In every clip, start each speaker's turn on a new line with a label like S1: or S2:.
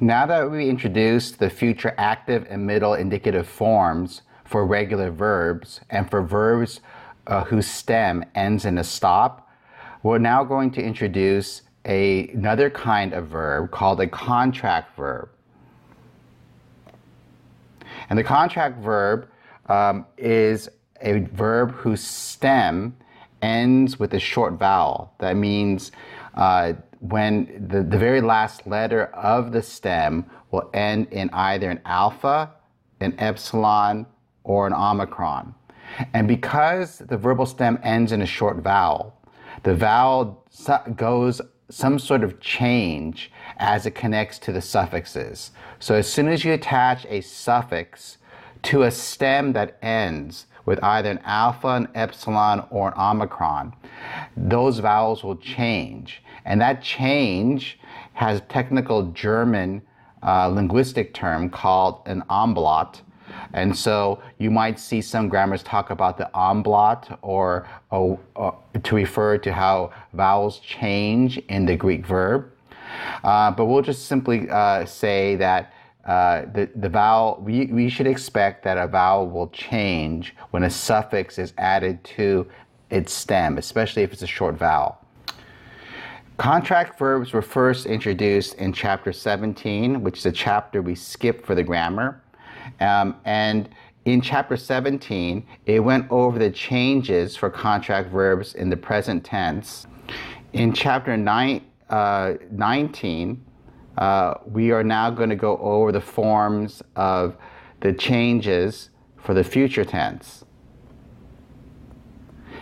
S1: Now that we introduced the future active and middle indicative forms for regular verbs and for verbs whose stem ends in a stop, we're now going to introduce another kind of verb called a contract verb. And the contract verb is a verb whose stem ends with a short vowel. That means when the very last letter of the stem will end in either an alpha, an epsilon, or an omicron. And because the verbal stem ends in a short vowel, the vowel goes some sort of change as it connects to the suffixes. So as soon as you attach a suffix to a stem that ends with either an alpha, an epsilon, or an omicron, those vowels will change. And that change has a technical German linguistic term called an umlaut. And so you might see some grammars talk about the umlaut or to refer to how vowels change in the Greek verb. But we'll just simply say that the vowel, we should expect that a vowel will change when a suffix is added to its stem, especially if it's a short vowel. Contract verbs were first introduced in chapter 17, which is a chapter we skipped for the grammar. And in chapter 17, it went over the changes for contract verbs in the present tense. In chapter 19, we are now going to go over the forms of the changes for the future tense.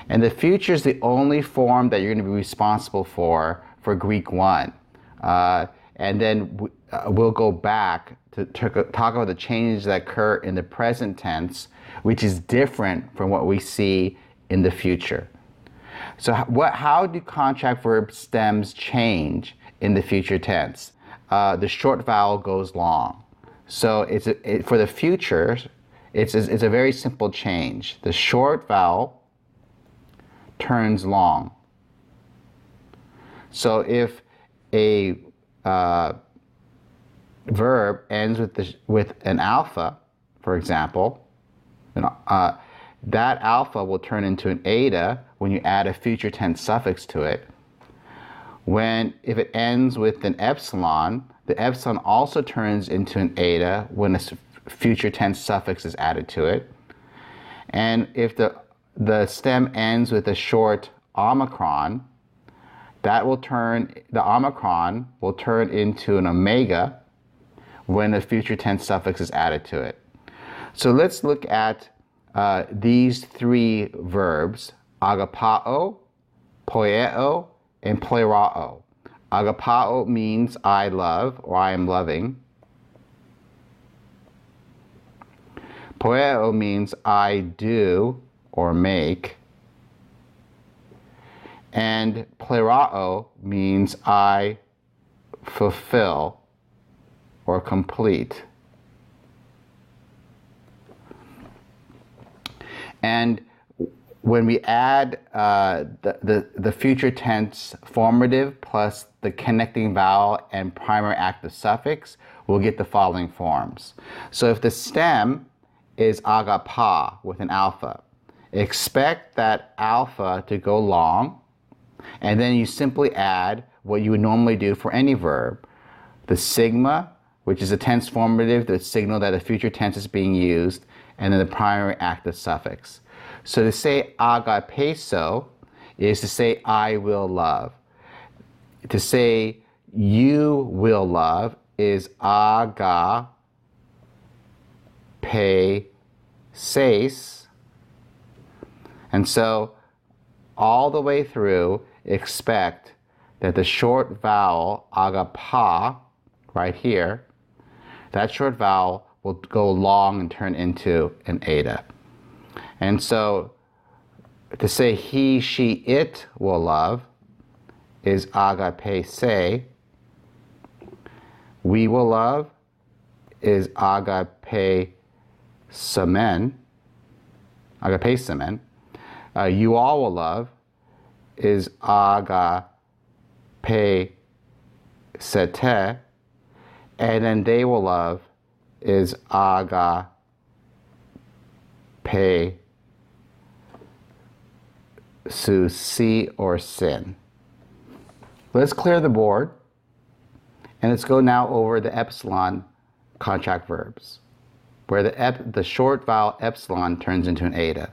S1: And the future is the only form that you're going to be responsible for Greek 1. And then we'll go back to talk about the changes that occur in the present tense, which is different from what we see in the future. So how do contract verb stems change in the future tense? The short vowel goes long. So for the future, it's a very simple change. The short vowel turns long. So if a verb ends with an alpha, for example, that alpha will turn into an eta when you add a future tense suffix to it. If it ends with an epsilon, the epsilon also turns into an eta when a future tense suffix is added to it. And if the stem ends with a short omicron, the omicron will turn into an omega when a future tense suffix is added to it. So let's look at these three verbs, agapao, poieo, and plerao. Agapao means I love or I am loving. Poieo means I do or make. And plerao means I fulfill or complete. And when we add the future tense formative plus the connecting vowel and primary active suffix, we'll get the following forms. So if the stem is agapa with an alpha, expect that alpha to go long, and then you simply add what you would normally do for any verb. The sigma, which is a tense formative, the signal that a future tense is being used, and then the primary active suffix. So to say agapeso is to say I will love. To say you will love is agapeses. And so all the way through, expect that the short vowel agapa right here, that short vowel will go long and turn into an eta. And so to say he, she, it will love is agapese. We will love is agapesemen. You all will love is agapesete. and then they will love is agape su si or sin. Let's clear the board, and let's go now over the epsilon contract verbs, where the short vowel epsilon turns into an eta.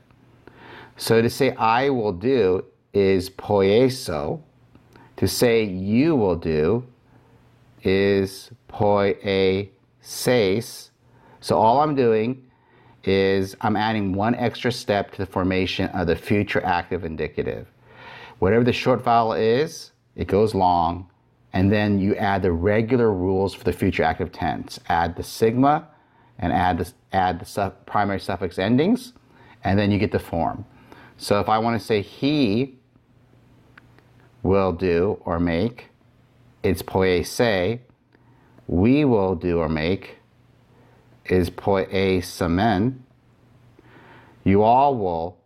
S1: So to say I will do is poieso. To say you will do is poieses. So all I'm doing is I'm adding one extra step to the formation of the future active indicative. Whatever the short vowel is, it goes long, and then you add the regular rules for the future active tense. Add the sigma and add the primary suffix endings, and then you get the form. So if I want to say he will do or make, it's poiese. We will do or make is poiesemen. You all will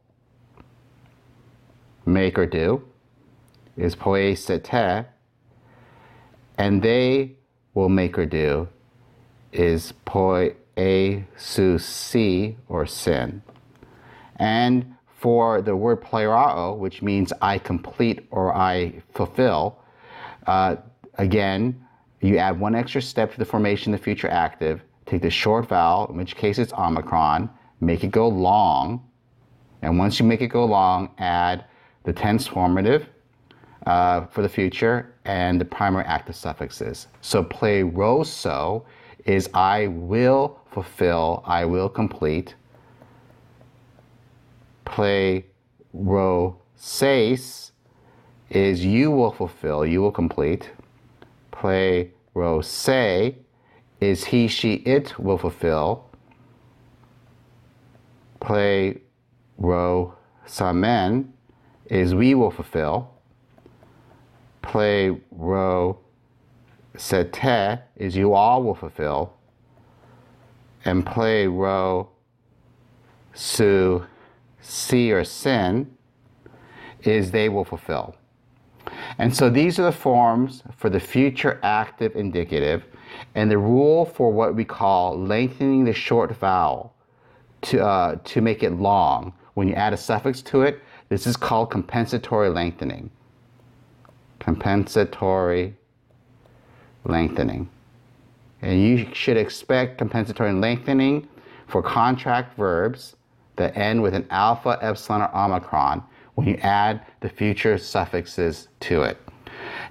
S1: make or do is poiesete. And they will make or do is poiesusi or sin. And for the word plerao, which means I complete or I fulfill, again, you add one extra step to the formation of the future active. Take the short vowel, in which case it's omicron, make it go long, and once you make it go long, add the tense formative for the future and the primary active suffixes. So pleroso is I will fulfill, I will complete. Pleroses is you will fulfill, you will complete. Plerose is he, she, it will fulfill. Plerosamen is we will fulfill. Plerosete is you all will fulfill. And plerosu si or sin is they will fulfill. And so these are the forms for the future active indicative, and the rule for what we call lengthening the short vowel to make it long. When you add a suffix to it, this is called compensatory lengthening. Compensatory lengthening. And you should expect compensatory lengthening for contract verbs that end with an alpha, epsilon, or omicron when you add the future suffixes to it.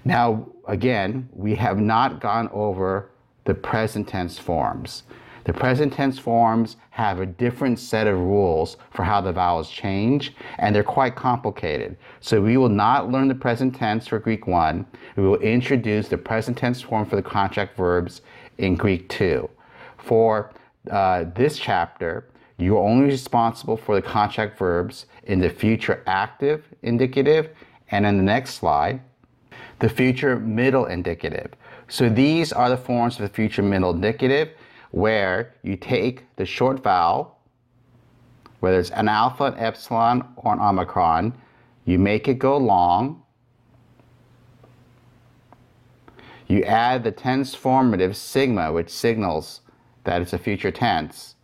S1: Now, again, we have not gone over the present tense forms. The present tense forms have a different set of rules for how the vowels change, and they're quite complicated. So we will not learn the present tense for Greek 1. We will introduce the present tense form for the contract verbs in Greek 2. For this chapter, you're only responsible for the contract verbs in the future active indicative, and in the next slide, the future middle indicative. So these are the forms of the future middle indicative, where you take the short vowel, whether it's an alpha, an epsilon, or an omicron, you make it go long, you add the tense formative sigma, which signals that it's a future tense.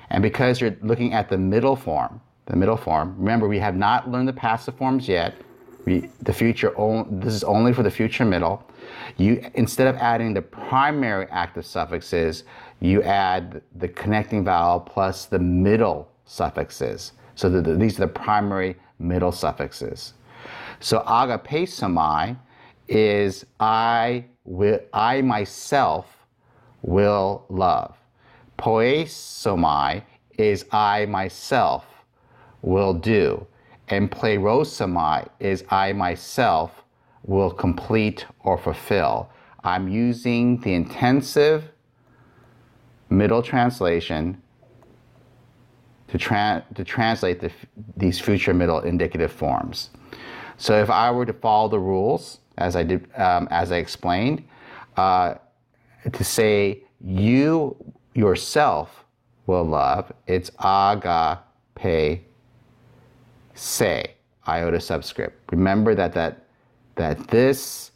S1: And because you're looking at the middle form, remember we have not learned the passive forms yet. This is only for the future middle. You, instead of adding the primary active suffixes, you add the connecting vowel plus the middle suffixes. So these are the primary middle suffixes. So agapesomai is I myself will love. Poiesomai is I myself will do. And plerosomai is I myself will complete or fulfill. I'm using the intensive middle translation to translate these future middle indicative forms. So if I were to follow the rules, as I did, as I explained, to say you yourself will love, it's agape se, iota subscript. Remember that this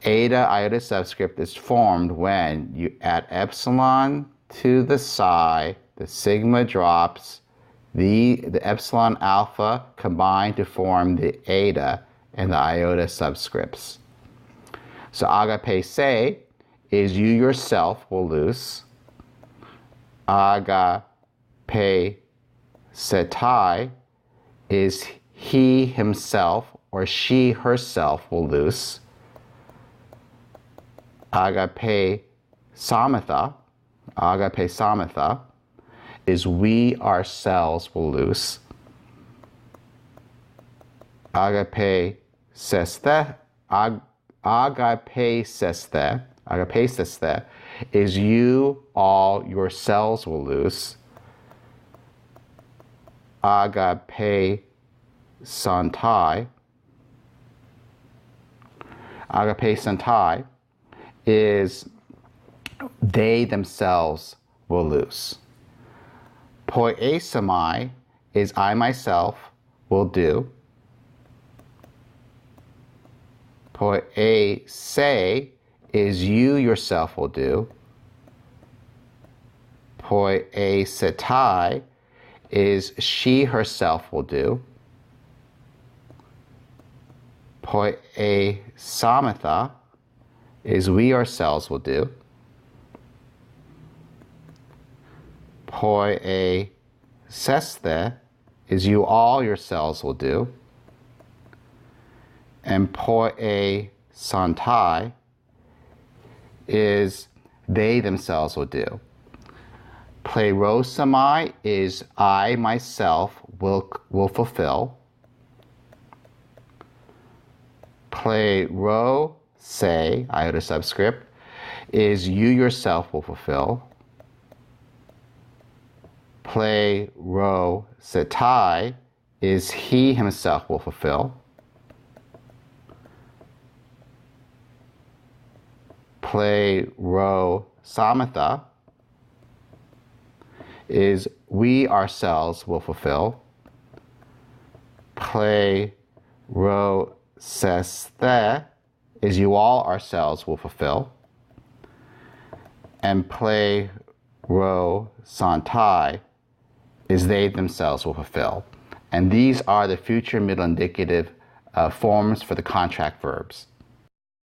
S1: Eta iota subscript is formed when you add epsilon to the psi, the sigma drops, the epsilon alpha combine to form the eta and the iota subscripts. So agape se is you yourself will lose. Agape setai is he himself or she herself will lose. Agape samatha is we ourselves will lose. Agape sesthe is you all yourselves will lose. Agape santai is they themselves will lose. Poiesamai is I myself will do. Poiese is you yourself will do. Poiesetai is she herself will do. Poiesamatha is we ourselves will do. Poiesesthe is you all yourselves will do. And poiesantai is they themselves will do. Pleirosamai is I myself will fulfill. Pleirose, iota subscript, is you yourself will fulfill. Pleirosetai is he himself will fulfill. Pleirosamatha is we ourselves will fulfill. Pleirosesthe is you all ourselves will fulfill. And pleirosantai is they themselves will fulfill. And these are the future middle indicative forms for the contract verbs.